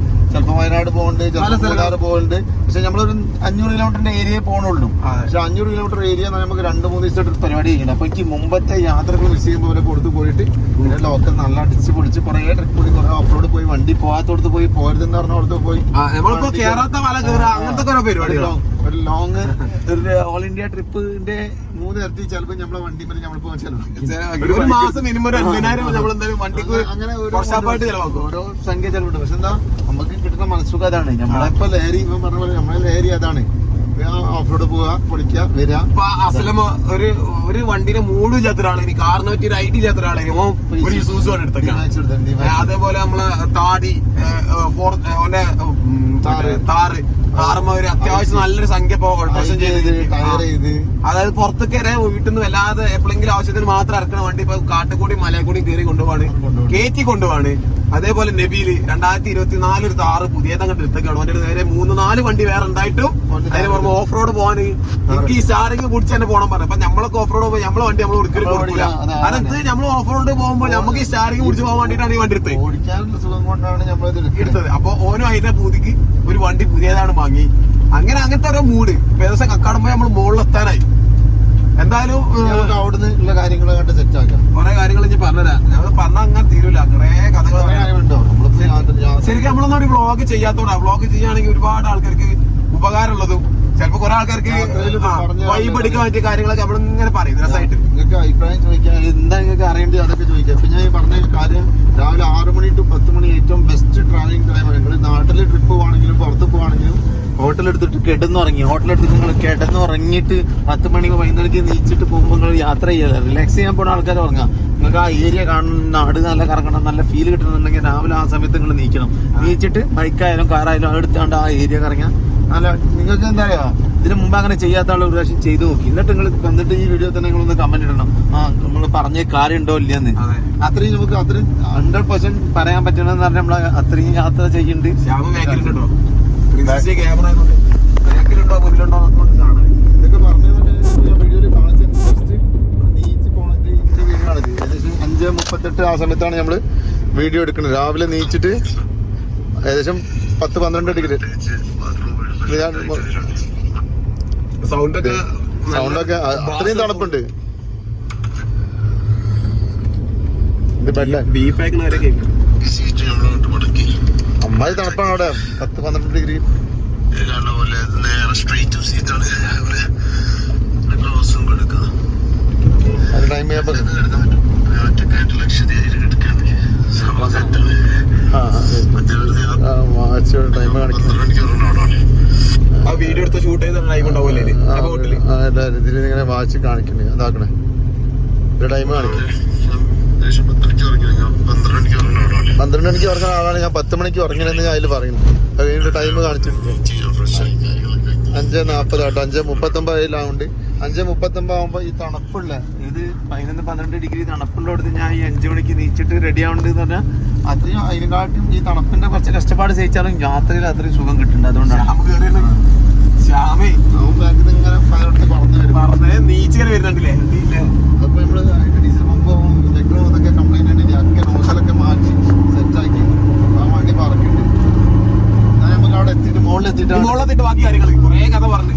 വയനാട് പോകുന്നുണ്ട്, ചിലപ്പോൾ മൂന്നാർ പോകുന്നുണ്ട്. പക്ഷെ നമ്മളൊരു 500 കിലോമീറ്ററിന്റെ ഏരിയയിൽ പോകണുള്ളൂ. പക്ഷെ 500 കിലോമീറ്റർ ഏരിയ നമുക്ക് 2-3 ദിവസമായിട്ട് പരിപാടി ചെയ്യുന്നുണ്ട്. അപ്പൊ എനിക്ക് മുമ്പത്തെ യാത്രകൾ മിസ് ചെയ്യുമ്പോൾ അവരെ കൊടുത്ത് പോയിട്ട് പിന്നെ ലോക്കൽ നല്ല അടിച്ച് പൊളിച്ച് കുറെ ട്രിപ്പ് കൂടി കുറെ ഓഫ് റോഡ് പോയി, വണ്ടി പോകാത്തോടത്ത് പോയി, പോരുതെന്ന് പറഞ്ഞോടത്ത് പോയി, ഒരു ലോങ് ഒരു ഓൾ ഇന്ത്യ ട്രിപ്പിന്റെ 3 ഇരട്ടി ചിലപ്പോൾ നമ്മളെ വണ്ടി മേലെ നമ്മൾ പോകാൻ ചെലവ്. ഒരു മാസം മിനിമം 2,000 വണ്ടിക്ക് അങ്ങനെ ഓരോ സംഖ്യ ചെലവുണ്ട്. പക്ഷെ എന്താ നമുക്ക് കിട്ടുന്ന മനസ്സുഖം അതാണ്. നമ്മളിപ്പോ ലഹരി പറഞ്ഞ പോലെ നമ്മളെ ലഹരി അതാണ്. ഓഫ് റോഡ് പോവാ, പൊളിക്കുക, വരിക. ഇപ്പൊ അസ്ലം ഒരു വണ്ടിനെ മൂടില്ലാത്ത ഒരാളെ, കാറിനെ പറ്റി ഒരു ഐഡിയ ഇല്ലാത്ത ഒരാളെ ഒരു യൂസ് ആണ് എടുത്തേക്കാണ്. അതേപോലെ നമ്മള് താടി താറ് കാറുമ്പോ ഒരു അത്യാവശ്യം നല്ലൊരു സംഖ്യ അതായത് പുറത്തൊക്കെ വീട്ടിൽ നിന്ന് വല്ലാതെ എപ്പോഴെങ്കിലും ആവശ്യത്തിന് മാത്രം ഇറക്കണ വണ്ടി ഇപ്പൊ കാട്ടുകൂടി മലക്കൂടി കയറി കൊണ്ടുപോവാണ്, കയറ്റി കൊണ്ടുപോവാണ്. അതേപോലെ നബീല് 2024 ഒരു താറ് പുതിയതങ്ങോട്ട് എടുത്തേക്കാണ്. വണ്ടി നേരെ 3-4 വണ്ടി വേറെ ഉണ്ടായിട്ടും അതിന് പുറമെ ഓഫ് റോഡ് പോകാന് എനിക്ക് ഈ സ്റ്റാറിങ് പിടിച്ച് തന്നെ പോകണം പറഞ്ഞു. അപ്പൊ നമ്മളൊക്കെ ഓഫ് റോഡ് പോകുമ്പോൾ നമ്മളെ വണ്ടി നമ്മൾ ഒരിക്കലും കൊടുക്കില്ല. അതെന്ത് നമ്മൾ ഓഫ് റോഡ് പോകുമ്പോൾ നമുക്ക് ഈ സ്റ്റാറിങ് പിടിച്ച് പോകാൻ വേണ്ടിയിട്ടാണ് ഈ വണ്ടി എടുത്തത്. അപ്പൊ ഓനും അതിന്റെ പൂതിക്ക് ഒരു വണ്ടി പുതിയതാണ് വാങ്ങി. അങ്ങനത്തെ ഓരോ മൂഡ്. ഏകദേശം കക്കാടുമ്പോ നമ്മൾ മുകളിലെത്താനായി. എന്തായാലും അവിടുന്ന് ഉള്ള കാര്യങ്ങളൊക്കെ സെറ്റ് ആക്കാം. കുറെ കാര്യങ്ങൾ ഞാൻ പറഞ്ഞുതരാം. ഞങ്ങൾ പറഞ്ഞാൽ അങ്ങനെ തീരൂല. കുറെ കഥകൾ ശരിക്കും നമ്മളൊന്നും ഒരു വ്ളോഗ് ചെയ്യാത്തോടാ. വ്ളോഗ് ചെയ്യുകയാണെങ്കിൽ ഒരുപാട് ആൾക്കാർക്ക് ഉപകാരമുള്ളതും ചിലപ്പോ കുറെ ആൾക്കാർക്ക് വൈബടിക്കാൻ പറ്റിയ കാര്യങ്ങളൊക്കെ നമ്മളിങ്ങനെ പറയും രസമായിട്ട്. നിങ്ങൾക്ക് അഭിപ്രായം ചോദിക്കാൻ, എന്താ നിങ്ങൾക്ക് അറിയേണ്ടത് അതൊക്കെ ചോദിക്കാം. ഇപ്പൊ ഞാൻ പറഞ്ഞ കാര്യം രാവിലെ 6 മണി to 10 മണി ഏറ്റവും ബെസ്റ്റ് ട്രാവലിംഗ് ടൈമാണ്. നിങ്ങൾ നാട്ടിൽ ട്രിപ്പ് പോവാണെങ്കിലും പുറത്ത് പോവാണെങ്കിലും ഹോട്ടലെടുത്തിട്ട് കിടന്നുറങ്ങി, ഹോട്ടലെടുത്തിട്ട് നിങ്ങൾ കിടന്നുറങ്ങിയിട്ട് 10 മണി 11 നീച്ചിട്ട് പോകുമ്പോൾ നിങ്ങൾ യാത്ര ചെയ്യാതെ റിലാക്സ് ചെയ്യാൻ പോകുന്ന ആൾക്കാർ ഉറങ്ങാം. നിങ്ങൾക്ക് ആ ഏരിയ കാണണം, നാട് നല്ല കറങ്ങണം, നല്ല ഫീൽ കിട്ടണമെന്നുണ്ടെങ്കിൽ രാവിലെ ആ സമയത്ത് നിങ്ങൾ നീക്കണം. നീച്ചിട്ട് ബൈക്കായാലും കാറായാലും എടുത്താണ്ട് ആ ഏരിയ കറങ്ങാം. അല്ല നിങ്ങൾക്ക് എന്താ പറയാ, ഇതിന് മുമ്പ് അങ്ങനെ ചെയ്യാത്ത ആൾ ഒരു പ്രാവശ്യം ചെയ്തു നോക്കി. എന്നിട്ട് നിങ്ങൾ വന്നിട്ട് ഈ വീഡിയോ തന്നെ നിങ്ങളൊന്ന് കമന്റ് ഇടണം, നമ്മൾ പറഞ്ഞ കാര്യം ഉണ്ടോ ഇല്ലെന്ന്. അത്രയും നമുക്ക് 100% പറയാൻ പറ്റണമെന്ന് പറഞ്ഞാൽ നമ്മൾ അത്രയും യാത്ര ചെയ്യുന്നുണ്ട്. ഇതൊക്കെ പറഞ്ഞ വീഡിയോയിൽ കാണിച്ച നീച്ച് പോണത് വീടാണിത്. ഏകദേശം 5:38 ആ സമയത്താണ് നമ്മൾ വീഡിയോ എടുക്കുന്നത്. രാവിലെ നീച്ചിട്ട് ഏകദേശം 10-12 ഡിഗ്രി സൗണ്ടൊക്കെ അത്രയും തണുപ്പുണ്ട്. അമ്മായി തണുപ്പാണ് അവിടെ. 10-12 ഡിഗ്രി. അത് ടൈം ചെയ്യാൻ ടൈം കാണിക്കുന്നു. വീഡിയോ എടുത്ത് ഷൂട്ട് ചെയ്ത ടൈം ഉണ്ടാവില്ലേ ഇതിൽ ഇങ്ങനെ വാച്ച് കാണിക്കണേ, അതാക്കണേ ടൈം കാണിക്കും. 12 മണിക്ക് ഉറങ്ങുന്ന ആളാണ് ഞാൻ. 10 മണിക്ക് ഉറങ്ങണമെന്ന് ഞാൻ അതിൽ പറയുന്നു. അത് കഴിഞ്ഞിട്ട് ടൈം കാണിച്ചിട്ടുണ്ട് 5:40 ആട്ടോ. 5:39 5:39 ആകുമ്പോൾ ഈ തണുപ്പുള്ള ഇത് 11-12 ഡിഗ്രി തണുപ്പുള്ളടത്ത് ഞാൻ ഈ 5 മണിക്ക് നീച്ചിട്ട് റെഡി ആവുന്നുണ്ട് എന്ന് പറഞ്ഞാൽ അത്രയും അതിനെക്കാട്ടും ഈ തണുപ്പിന്റെ കുറച്ച് കഷ്ടപ്പാട് സഹിച്ചാലും യാത്രയിൽ അത്രയും സുഖം കിട്ടുന്നുണ്ട്. അതുകൊണ്ടാണ് ശ്യാമേ ബാക്കിൽ ഇങ്ങനെ പലയിടത്ത് പറന്ന് വരും. നീച്ചിങ്ങനെ വരുന്നുണ്ടല്ലേ? അപ്പൊ നമ്മള് ഡീസൽ പമ്പും ഇലക്ട്രോ ഇതൊക്കെ കംപ്ലൈന്റ് ഉണ്ട്. ഒക്കെ നോസലൊക്കെ മാറ്റി സെറ്റാക്കി ആ വണ്ടി പറക്കുന്നുണ്ട്. നമുക്ക് അവിടെ എത്തിയിട്ട് മുകളിലെത്തിയിട്ട് ബാക്കി കാര്യങ്ങൾ കുറെ കഥ പറഞ്ഞു.